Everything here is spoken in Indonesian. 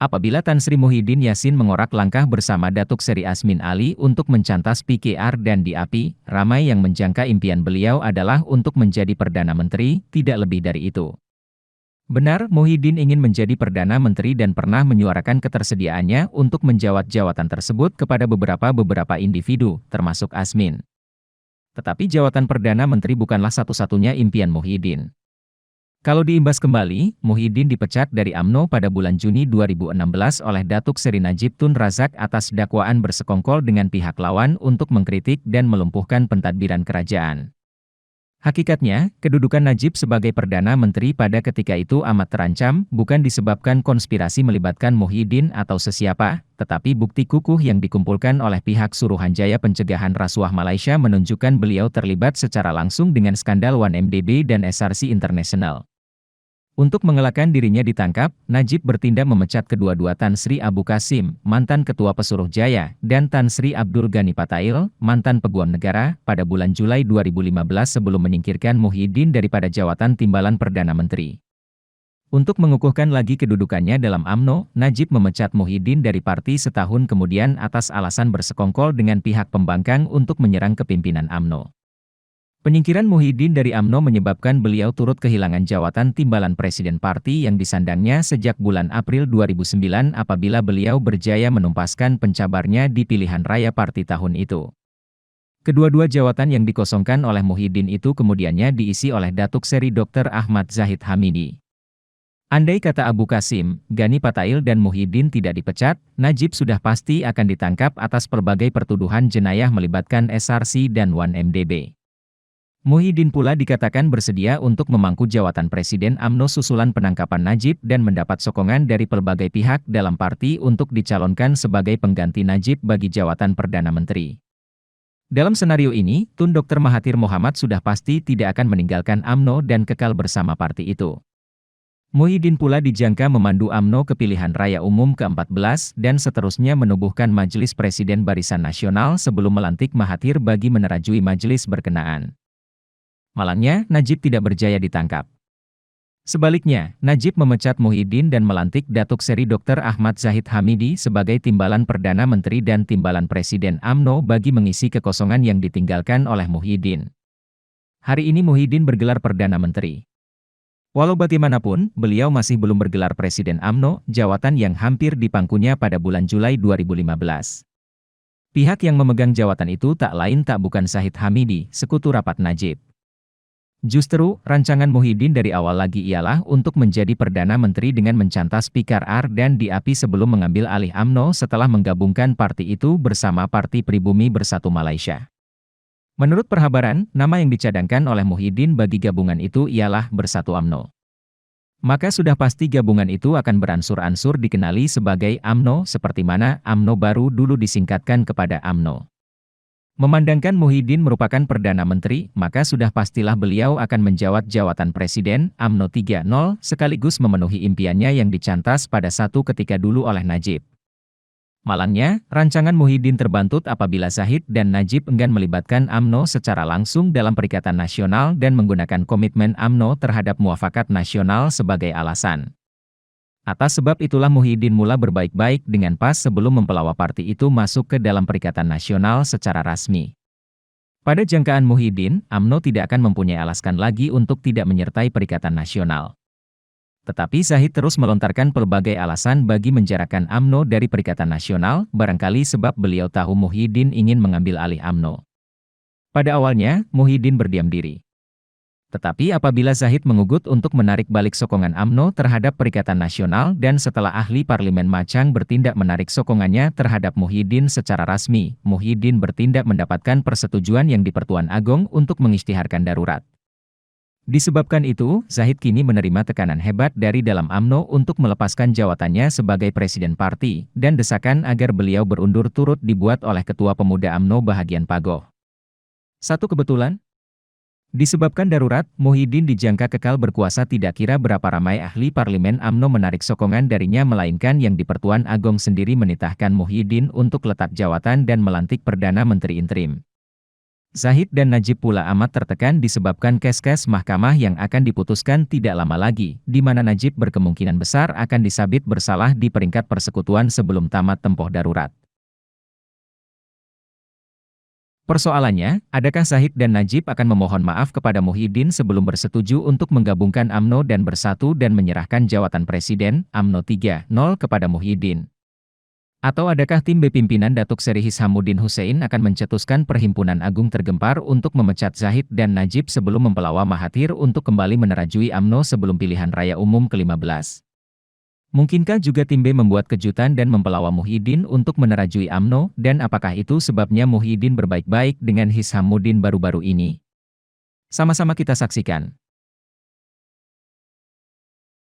Apabila Tan Sri Muhyiddin Yassin mengorak langkah bersama Datuk Seri Asmin Ali untuk mencantas PKR dan DAP, ramai yang menjangka impian beliau adalah untuk menjadi Perdana Menteri, tidak lebih dari itu. Benar, Muhyiddin ingin menjadi Perdana Menteri dan pernah menyuarakan ketersediaannya untuk menjawat jawatan tersebut kepada beberapa individu, termasuk Asmin. Tetapi jawatan Perdana Menteri bukanlah satu-satunya impian Muhyiddin. Kalau diimbas kembali, Muhyiddin dipecat dari UMNO pada bulan Juni 2016 oleh Datuk Seri Najib Tun Razak atas dakwaan bersekongkol dengan pihak lawan untuk mengkritik dan melumpuhkan pentadbiran kerajaan. Hakikatnya, kedudukan Najib sebagai Perdana Menteri pada ketika itu amat terancam, bukan disebabkan konspirasi melibatkan Muhyiddin atau sesiapa, tetapi bukti kukuh yang dikumpulkan oleh pihak Suruhanjaya Pencegahan Rasuah Malaysia menunjukkan beliau terlibat secara langsung dengan skandal 1MDB dan SRC International. Untuk mengelakkan dirinya ditangkap, Najib bertindak memecat kedua-dua Tan Sri Abu Qasim, mantan Ketua Pesuruhjaya, dan Tan Sri Abdul Ghani Patail, mantan Peguam Negara, pada bulan Julai 2015 sebelum menyingkirkan Muhyiddin daripada jawatan timbalan Perdana Menteri. Untuk mengukuhkan lagi kedudukannya dalam UMNO, Najib memecat Muhyiddin dari parti setahun kemudian atas alasan bersekongkol dengan pihak pembangkang untuk menyerang kepimpinan UMNO. Penyingkiran Muhyiddin dari UMNO menyebabkan beliau turut kehilangan jawatan timbalan Presiden Parti yang disandangnya sejak bulan April 2009 apabila beliau berjaya menumpaskan pencabarnya di pilihan raya parti tahun itu. Kedua-dua jawatan yang dikosongkan oleh Muhyiddin itu kemudiannya diisi oleh Datuk Seri Dr. Ahmad Zahid Hamidi. Andai kata Abu Qasim, Ghani Patail dan Muhyiddin tidak dipecat, Najib sudah pasti akan ditangkap atas berbagai pertuduhan jenayah melibatkan SRC dan 1MDB. Muhyiddin pula dikatakan bersedia untuk memangku jawatan Presiden UMNO susulan penangkapan Najib dan mendapat sokongan dari pelbagai pihak dalam parti untuk dicalonkan sebagai pengganti Najib bagi jawatan Perdana Menteri. Dalam senario ini, Tun Dr. Mahathir Mohamad sudah pasti tidak akan meninggalkan UMNO dan kekal bersama parti itu. Muhyiddin pula dijangka memandu UMNO ke pilihan raya umum ke-14 dan seterusnya menubuhkan Majelis Presiden Barisan Nasional sebelum melantik Mahathir bagi menerajui majelis berkenaan. Malangnya, Najib tidak berjaya ditangkap. Sebaliknya, Najib memecat Muhyiddin dan melantik Datuk Seri Dr. Ahmad Zahid Hamidi sebagai timbalan Perdana Menteri dan timbalan Presiden UMNO bagi mengisi kekosongan yang ditinggalkan oleh Muhyiddin. Hari ini Muhyiddin bergelar Perdana Menteri. Walau bagaimanapun, beliau masih belum bergelar Presiden UMNO, jawatan yang hampir dipangkunya pada bulan Julai 2015. Pihak yang memegang jawatan itu tak lain tak bukan Zahid Hamidi, sekutu rapat Najib. Justru, rancangan Muhyiddin dari awal lagi ialah untuk menjadi Perdana Menteri dengan mencantas PKR dan DAP sebelum mengambil alih UMNO setelah menggabungkan parti itu bersama Parti Pribumi Bersatu Malaysia. Menurut perhabaran, nama yang dicadangkan oleh Muhyiddin bagi gabungan itu ialah Bersatu UMNO. Maka sudah pasti gabungan itu akan beransur-ansur dikenali sebagai UMNO seperti mana UMNO baru dulu disingkatkan kepada UMNO. Memandangkan Muhyiddin merupakan Perdana Menteri, maka sudah pastilah beliau akan menjawat jawatan Presiden UMNO 3.0 sekaligus memenuhi impiannya yang dicantas pada satu ketika dulu oleh Najib. Malangnya, rancangan Muhyiddin terbantut apabila Zahid dan Najib enggan melibatkan UMNO secara langsung dalam Perikatan Nasional dan menggunakan komitmen UMNO terhadap muafakat nasional sebagai alasan. Atas sebab itulah Muhyiddin mula berbaik-baik dengan PAS sebelum mempelawa parti itu masuk ke dalam Perikatan Nasional secara rasmi. Pada jangkaan Muhyiddin, UMNO tidak akan mempunyai alasan lagi untuk tidak menyertai Perikatan Nasional. Tetapi Zahid terus melontarkan pelbagai alasan bagi menjarakan UMNO dari Perikatan Nasional, barangkali sebab beliau tahu Muhyiddin ingin mengambil alih UMNO. Pada awalnya, Muhyiddin berdiam diri. Tetapi apabila Zahid mengugut untuk menarik balik sokongan UMNO terhadap Perikatan Nasional dan setelah ahli Parlemen Macang bertindak menarik sokongannya terhadap Muhyiddin secara rasmi, Muhyiddin bertindak mendapatkan persetujuan yang di Pertuan Agong untuk mengisytiharkan darurat. Disebabkan itu, Zahid kini menerima tekanan hebat dari dalam UMNO untuk melepaskan jawatannya sebagai Presiden Parti, dan desakan agar beliau berundur turut dibuat oleh Ketua Pemuda UMNO Bahagian Pagoh. Satu kebetulan. Disebabkan darurat, Muhyiddin dijangka kekal berkuasa tidak kira berapa ramai ahli Parlemen UMNO menarik sokongan darinya melainkan yang di Pertuan Agong sendiri menitahkan Muhyiddin untuk letak jawatan dan melantik Perdana Menteri interim. Zahid dan Najib pula amat tertekan disebabkan kes-kes mahkamah yang akan diputuskan tidak lama lagi, di mana Najib berkemungkinan besar akan disabit bersalah di peringkat persekutuan sebelum tamat tempoh darurat. Persoalannya, adakah Zahid dan Najib akan memohon maaf kepada Muhyiddin sebelum bersetuju untuk menggabungkan UMNO dan Bersatu dan menyerahkan jawatan Presiden, UMNO 3.0 kepada Muhyiddin? Atau adakah tim B pimpinan Datuk Seri Hishamuddin Hussein akan mencetuskan Perhimpunan Agung tergempar untuk memecat Zahid dan Najib sebelum mempelawa Mahathir untuk kembali menerajui UMNO sebelum pilihan raya umum ke-15? Mungkinkah juga tim B membuat kejutan dan mempelawa Muhyiddin untuk menerajui UMNO, dan apakah itu sebabnya Muhyiddin berbaik-baik dengan Hishamuddin baru-baru ini? Sama-sama kita saksikan.